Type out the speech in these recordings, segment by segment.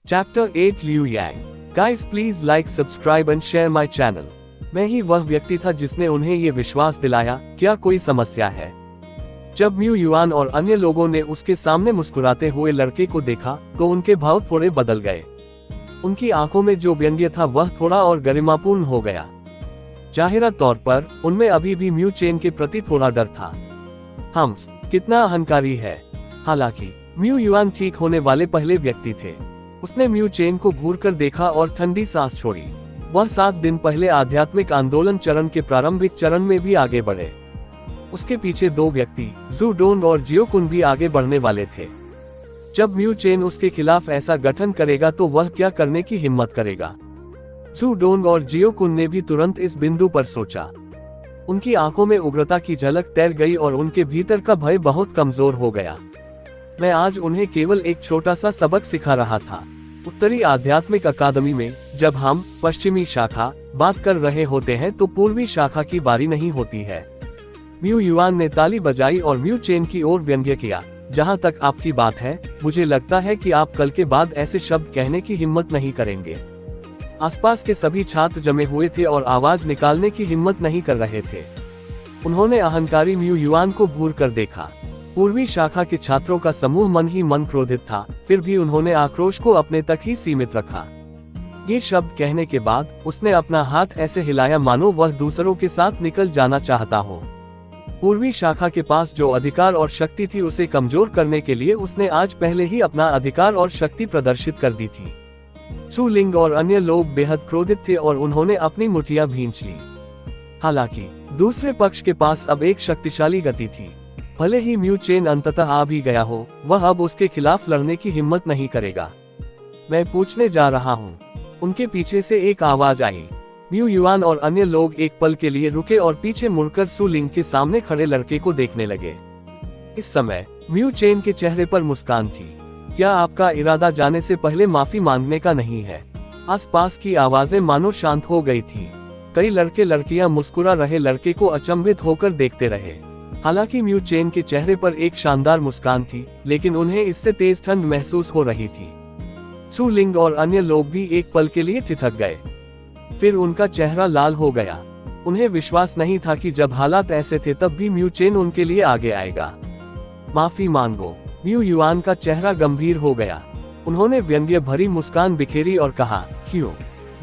Chapter 8 Liu Yang. Guys please like, subscribe and share my channel. मैं ही वह व्यक्ति था जिसने उन्हें ये विश्वास दिलाया, क्या कोई समस्या है? जब म्यू युआन और अन्य लोगों ने उसके सामने मुस्कुराते हुए लड़के को देखा तो उनके भाव थोड़े बदल गए। उनकी आंखों में जो व्यंग्य था वह थोड़ा और गरिमापूर्ण हो गया। जाहिरा तौर पर उनमें अभी भी म्यू चेन के प्रति थोड़ा डर था। हम कितना अहंकारी है। हालांकि म्यू युआन ठीक होने वाले पहले व्यक्ति थे। उसने म्यू चेन को घूरकर देखा और ठंडी सांस छोड़ी। वह 7 दिन पहले आध्यात्मिक आंदोलन चरण के प्रारंभिक चरण में भी आगे बढ़े। उसके पीछे 2 व्यक्ति जू डोंग और जियो कुन भी आगे बढ़ने वाले थे। जब म्यू चेन उसके खिलाफ ऐसा गठन करेगा तो वह क्या करने की हिम्मत करेगा? जू डोंग और जियो कुन ने भी तुरंत इस बिंदु पर सोचा। उनकी आंखों में उग्रता की झलक तैर गई और उनके भीतर का भय बहुत कमजोर हो गया। मैं आज उन्हें केवल एक छोटा सा सबक सिखा रहा था। उत्तरी आध्यात्मिक अकादमी में जब हम पश्चिमी शाखा बात कर रहे होते हैं तो पूर्वी शाखा की बारी नहीं होती है। म्यू युआन ने ताली बजाई और म्यू चेन की ओर व्यंग्य किया। जहां तक आपकी बात है, मुझे लगता है कि आप कल के बाद ऐसे शब्द कहने की हिम्मत नहीं करेंगे। आसपास के सभी छात्र जमे हुए थे और आवाज निकालने की हिम्मत नहीं कर रहे थे। उन्होंने अहंकारी म्यू युआन को घूर कर देखा। पूर्वी शाखा के छात्रों का समूह मन ही मन क्रोधित था, फिर भी उन्होंने आक्रोश को अपने तक ही सीमित रखा। ये शब्द कहने के बाद उसने अपना हाथ ऐसे हिलाया मानो वह दूसरों के साथ निकल जाना चाहता हो। पूर्वी शाखा के पास जो अधिकार और शक्ति थी उसे कमजोर करने के लिए उसने आज पहले ही अपना अधिकार और शक्ति प्रदर्शित कर दी थी। सू लिंग और अन्य लोग बेहद क्रोधित थे और उन्होंने अपनी मुठियां भींच ली। हालांकि दूसरे पक्ष के पास अब एक शक्तिशाली गति थी। भले ही म्यू चेन अंततः आ भी गया हो, वह अब उसके खिलाफ लड़ने की हिम्मत नहीं करेगा। मैं पूछने जा रहा हूँ। उनके पीछे से एक आवाज आई। म्यू युआन और अन्य लोग एक पल के लिए रुके और पीछे मुड़कर सू लिंग के सामने खड़े लड़के को देखने लगे। इस समय म्यू चेन के चेहरे पर मुस्कान थी। क्या आपका इरादा जाने से पहले माफी मांगने का नहीं है? आसपास की आवाजें मानो शांत हो गई थी। कई लड़के लड़कियां मुस्कुरा रहे लड़के को अचंभित होकर देखते रहे। हालांकि म्यू चेन के चेहरे पर एक शानदार मुस्कान थी, लेकिन उन्हें इससे तेज ठंड महसूस हो रही थी। सू लिंग और अन्य लोग भी एक पल के लिए ठिठक गए। फिर उनका चेहरा लाल हो गया। उन्हें विश्वास नहीं था कि जब हालात ऐसे थे तब भी म्यू चेन उनके लिए आगे आएगा। माफी मांगो। म्यू युआन का चेहरा गंभीर हो गया। उन्होंने व्यंग्य भरी मुस्कान बिखेरी और कहा, क्यों?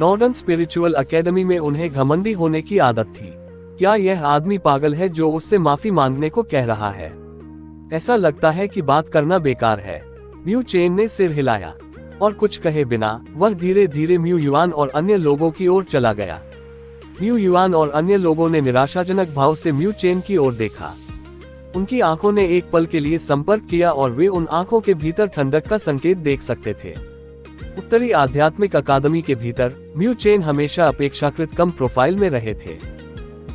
नॉर्डर्न स्पिरिचुअल एकेडमी में उन्हें घमंडी होने की आदत थी। क्या यह आदमी पागल है जो उससे माफी मांगने को कह रहा है? ऐसा लगता है कि बात करना बेकार है। म्यू चेन ने सिर हिलाया और कुछ कहे बिना वह धीरे धीरे म्यू युआन और अन्य लोगों की ओर चला गया। म्यू युआन और अन्य लोगों ने निराशाजनक भाव से म्यू चेन की ओर देखा। उनकी आंखों ने एक पल के लिए संपर्क किया और वे उन आंखों के भीतर ठंडक का संकेत देख सकते थे। उत्तरी आध्यात्मिक अकादमी के भीतर म्यू चेन हमेशा अपेक्षाकृत कम प्रोफाइल में रहे थे।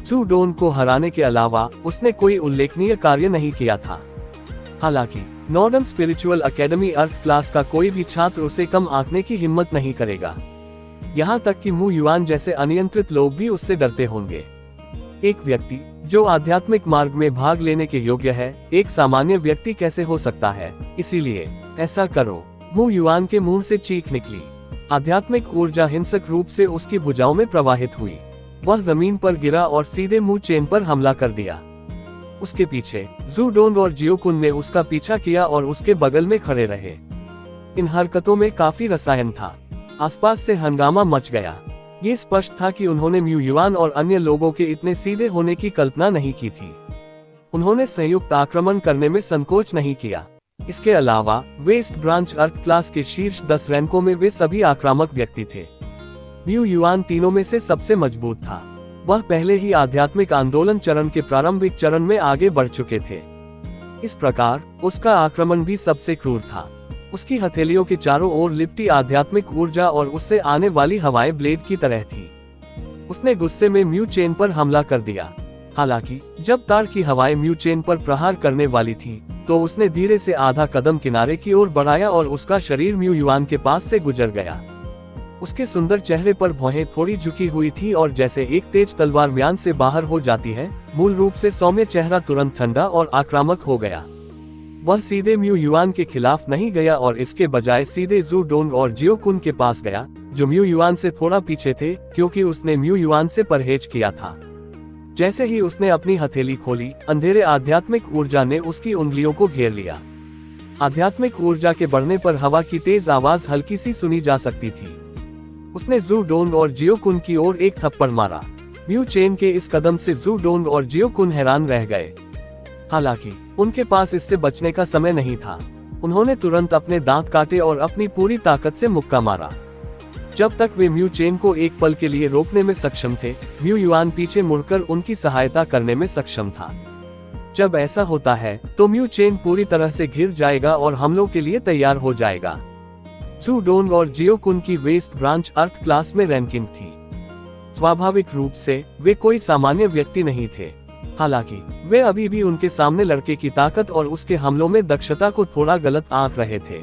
जू डोंग को हराने के अलावा उसने कोई उल्लेखनीय कार्य नहीं किया था। हालांकि नॉर्डर्न स्पिरिचुअल एकेडमी अर्थ क्लास का कोई भी छात्र उसे कम आंकने की हिम्मत नहीं करेगा। यहाँ तक कि म्यू युआन जैसे अनियंत्रित लोग भी उससे डरते होंगे। एक व्यक्ति जो आध्यात्मिक मार्ग में भाग लेने के योग्य है, एक सामान्य व्यक्ति कैसे हो सकता है? इसीलिए ऐसा करो। म्यू युआन के मुंह से चीख निकली। आध्यात्मिक ऊर्जा हिंसक रूप से उसकी भुजाओं में प्रवाहित हुई। वह जमीन पर गिरा और सीधे म्यू चेन पर हमला कर दिया। उसके पीछे जू डोंग और जियो कुन ने उसका पीछा किया और उसके बगल में खड़े रहे। इन हरकतों में काफी रसायन था। आसपास से हंगामा मच गया। ये स्पष्ट था कि उन्होंने म्यू युआन और अन्य लोगों के इतने सीधे होने की कल्पना नहीं की थी। उन्होंने संयुक्त आक्रमण करने में संकोच नहीं किया। इसके अलावा वेस्ट ब्रांच अर्थ क्लास के शीर्ष 10 रैंकों में वे सभी आक्रामक व्यक्ति थे। म्यू युआन तीनों में से सबसे मजबूत था। वह पहले ही आध्यात्मिक आंदोलन चरण के प्रारंभिक चरण में आगे बढ़ चुके थे। इस प्रकार उसका आक्रमण भी सबसे क्रूर था। उसकी हथेलियों के चारों ओर लिपटी आध्यात्मिक ऊर्जा और उससे आने वाली हवाएं ब्लेड की तरह थी। उसने गुस्से में म्यू चेन पर हमला कर दिया। हालांकि जब तार की हवाएं म्यू चेन पर प्रहार करने वाली थी तो उसने धीरे से आधा कदम किनारे की ओर बढ़ाया और उसका शरीर म्यू युआन के पास से गुजर गया। उसके सुंदर चेहरे पर भौहें थोड़ी झुकी हुई थी और जैसे एक तेज तलवार म्यान से बाहर हो जाती है, मूल रूप से सौम्य चेहरा तुरंत ठंडा और आक्रामक हो गया। वह सीधे म्यू युआन के खिलाफ नहीं गया और इसके बजाय सीधे जू डोंग और जियो कुन के पास गया, जो म्यू युआन से थोड़ा पीछे थे क्योंकि उसने म्यू युआन से परहेज किया था। जैसे ही उसने अपनी हथेली खोली, अंधेरे आध्यात्मिक ऊर्जा ने उसकी उंगलियों को घेर लिया। आध्यात्मिक ऊर्जा के बढ़ने पर हवा की तेज आवाज हल्की सी सुनी जा सकती थी। उसने जू डोंग और जियो कुन की ओर एक थप्पड़ मारा। म्यू चेन के इस कदम से जू डोंग और जियो कुन हैरान रह गए। हालांकि उनके पास इससे बचने का समय नहीं था। उन्होंने तुरंत अपने दांत काटे और अपनी पूरी ताकत से मुक्का मारा। जब तक वे म्यू चेन को एक पल के लिए रोकने में सक्षम थे, म्यू युआन पीछे मुड़कर उनकी सहायता करने में सक्षम था। जब ऐसा होता है तो म्यू चेन पूरी तरह से घिर जाएगा और हमलों के लिए तैयार हो जाएगा। जू डोंग और जियो कुन की वेस्ट ब्रांच अर्थ क्लास में रैंकिंग थी। स्वाभाविक रूप से वे कोई सामान्य व्यक्ति नहीं थे। हालांकि वे अभी भी उनके सामने लड़के की ताकत और उसके हमलों में दक्षता को थोड़ा गलत आंक रहे थे।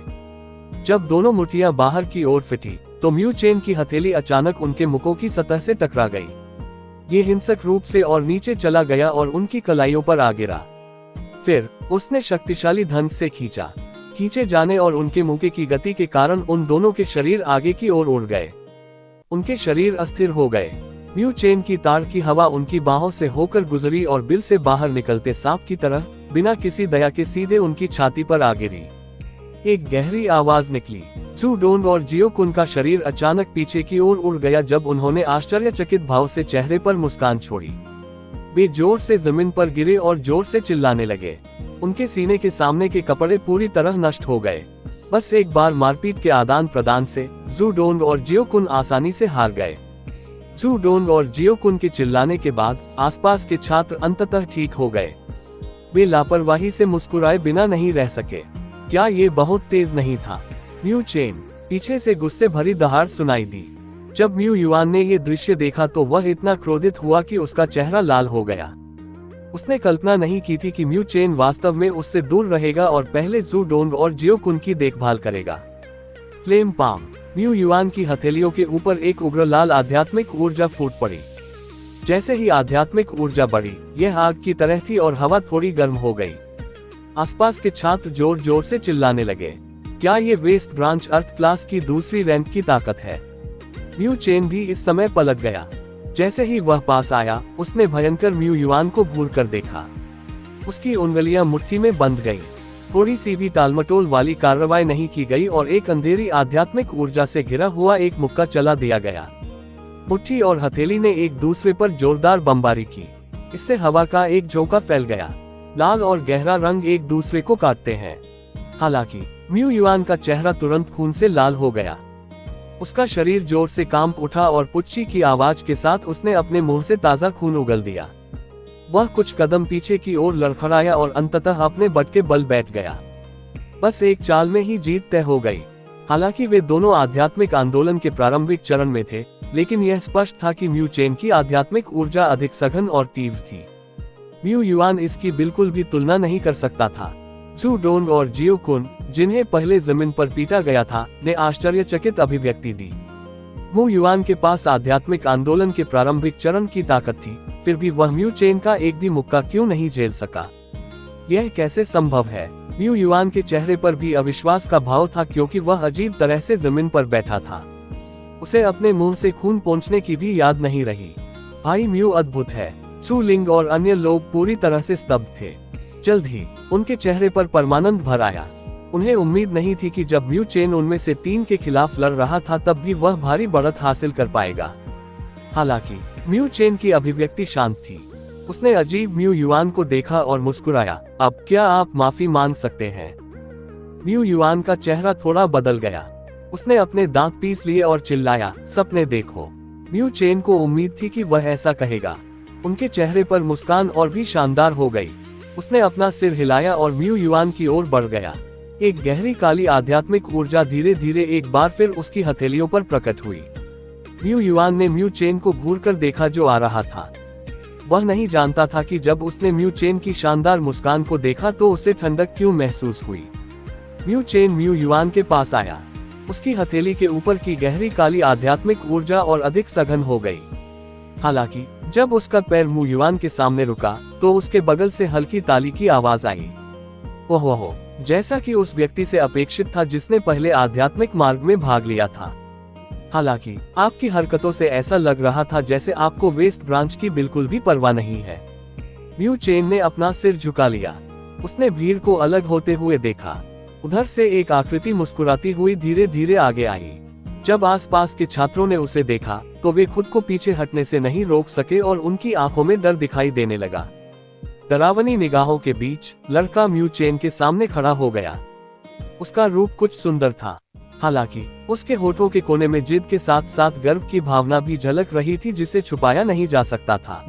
जब दोनों मुठ्ठियां बाहर की ओर फिटी तो म्यू चेन की हथेली अचानक उनके मुखों की सतह से टकरा गई। ये हिंसक रूप से और नीचे चला गया और उनकी कलाइयों पर आ गिरा। फिर उसने शक्तिशाली ढंग से खींचे जाने और उनके मुक्के की गति के कारण उन दोनों के शरीर आगे की ओर उड़ गए। उनके शरीर अस्थिर हो गए। म्यू चेन की तार की हवा उनकी बाहों से होकर गुजरी और बिल से बाहर निकलते सांप की तरह बिना किसी दया के सीधे उनकी छाती पर आ गिरी। एक गहरी आवाज निकली। जू डोंग और जियो कुन का शरीर अचानक पीछे की ओर उड़ गया जब उन्होंने आश्चर्यचकित भाव से चेहरे पर मुस्कान छोड़ी। वे जोर से जमीन पर गिरे और जोर से चिल्लाने लगे। उनके सीने के सामने के कपड़े पूरी तरह नष्ट हो गए। बस एक बार मारपीट के आदान प्रदान से जू डोंग और जियो कुन आसानी से हार गए। जू डोंग और जियो कुन के चिल्लाने के बाद आसपास के छात्र अंततः ठीक हो गए। वे लापरवाही से मुस्कुराए बिना नहीं रह सके। क्या ये बहुत तेज नहीं था? म्यू चेन पीछे से गुस्से भरी दहाड़ सुनाई दी। जब म्यू युआन ने ये दृश्य देखा तो वह इतना क्रोधित हुआ कि उसका चेहरा लाल हो गया। उसने कल्पना नहीं की थी कि म्यू चेन वास्तव में उससे दूर रहेगा और पहले जू डोंग और जियो कुन की देखभाल करेगा। Flame palm. म्यू युआन की हथेलियों के ऊपर एक उग्र लाल आध्यात्मिक ऊर्जा फूट पड़ी। जैसे ही आध्यात्मिक ऊर्जा बढ़ी, यह आग की तरह थी और हवा थोड़ी गर्म हो गई। आसपास के छात्र जोर जोर से चिल्लाने लगे। क्या ये वेस्ट ब्रांच अर्थ क्लास की दूसरी रैंक की ताकत है? म्यू चेन भी इस समय पलट गया। जैसे ही वह पास आया, उसने भयंकर म्यू युआन को घूर कर देखा। उसकी उंगलियां मुट्ठी में बंध गईं। थोड़ी सी भी टालमटोल वाली कार्रवाई नहीं की गई और एक अंधेरी आध्यात्मिक ऊर्जा से घिरा हुआ एक मुक्का चला दिया गया। मुट्ठी और हथेली ने एक दूसरे पर जोरदार बमबारी की। इससे हवा का एक झोंका फैल गया। लाल और गहरा रंग एक दूसरे को काटते हैं। हालांकि म्यू युआन का चेहरा तुरंत खून से लाल हो गया। उसका शरीर जोर से कांप उठा और पुच्ची की आवाज के साथ उसने अपने मुंह से ताजा खून उगल दिया। वह कुछ कदम पीछे की ओर लड़खड़ाया और अंततः अपने बट के बल बैठ गया। बस एक चाल में ही जीत तय हो गई। हालांकि वे दोनों आध्यात्मिक आंदोलन के प्रारंभिक चरण में थे, लेकिन यह स्पष्ट था कि म्यू चेन की आध्यात्मिक ऊर्जा अधिक सघन और तीव्र थी। म्यू युआन इसकी बिल्कुल भी तुलना नहीं कर सकता था। जू डोंग और जियो कुन, जिन्हें पहले जमीन पर पीटा गया था, ने आश्चर्यचकित अभिव्यक्ति दी। म्यू युआन के पास आध्यात्मिक आंदोलन के प्रारंभिक चरण की ताकत थी, फिर भी वह म्यू चेन का एक भी मुक्का क्यों नहीं झेल सका? यह कैसे संभव है? म्यू युआन के चेहरे पर भी अविश्वास का भाव था क्योंकि वह अजीब तरह से जमीन पर बैठा था। उसे अपने मुंह से खून पोंछने की भी याद नहीं रही। भाई म्यू अद्भुत है। चू लिंग और अन्य लोग पूरी तरह से स्तब्ध थे। जल्द ही उनके चेहरे पर परमानंद भर आया। उन्हें उम्मीद नहीं थी कि जब म्यू चेन उनमें से 3 के खिलाफ लड़ रहा था तब भी वह भारी बढ़त हासिल कर पाएगा। हालांकि म्यू चेन की अभिव्यक्ति शांत थी। उसने अजीब म्यू युआन को देखा और मुस्कुराया। अब क्या आप माफी मांग सकते हैं? म्यू युआन का चेहरा थोड़ा बदल गया। उसने अपने दांत पीस लिए और चिल्लाया, सपने देखो। म्यू चेन को उम्मीद थी कि वह ऐसा कहेगा। उनके चेहरे पर मुस्कान और भी शानदार हो गई। उसने अपना सिर हिलाया और म्यू युआन की ओर बढ़ गया। एक गहरी काली आध्यात्मिक ऊर्जा धीरे धीरे एक बार फिर उसकी हथेलियों पर प्रकट हुई। म्यू युआन ने म्यू चेन को घूरकर देखा जो आ रहा था। वह नहीं जानता था कि जब उसने म्यू चेन की शानदार मुस्कान को देखा तो उसे ठंडक क्यों महसूस हुई। म्यू चेन म्यू युआन के पास आया। उसकी हथेली के ऊपर की गहरी काली आध्यात्मिक ऊर्जा और अधिक सघन हो गई। हालांकि जब उसका पैर म्यू युआन के सामने रुका तो उसके बगल से हल्की ताली की आवाज आई। ओहो, जैसा कि उस व्यक्ति से अपेक्षित था जिसने पहले आध्यात्मिक मार्ग में भाग लिया था। हालांकि आपकी हरकतों से ऐसा लग रहा था जैसे आपको वेस्ट ब्रांच की बिल्कुल भी परवाह नहीं है। म्यू चेन ने अपना सिर झुका लिया। उसने भीड़ को अलग होते हुए देखा। उधर से एक आकृति मुस्कुराती हुई धीरे धीरे आगे आई। जब आसपास के छात्रों ने उसे देखा तो वे खुद को पीछे हटने से नहीं रोक सके और उनकी आंखों में डर दिखाई देने लगा। डरावनी निगाहों के बीच लड़का म्यू चेन के सामने खड़ा हो गया। उसका रूप कुछ सुंदर था, हालांकि उसके होठों के कोने में जिद के साथ साथ गर्व की भावना भी झलक रही थी जिसे छुपाया नहीं जा सकता था।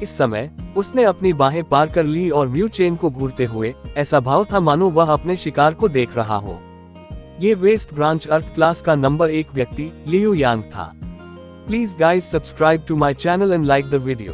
इस समय उसने अपनी बाहें पार कर ली और म्यू चेन को घूरते हुए ऐसा भाव था मानो वह अपने शिकार को देख रहा हो। ये वेस्ट ब्रांच अर्थ क्लास का नंबर 1 व्यक्ति लियू यांग था। Please guys subscribe to my channel and like the video.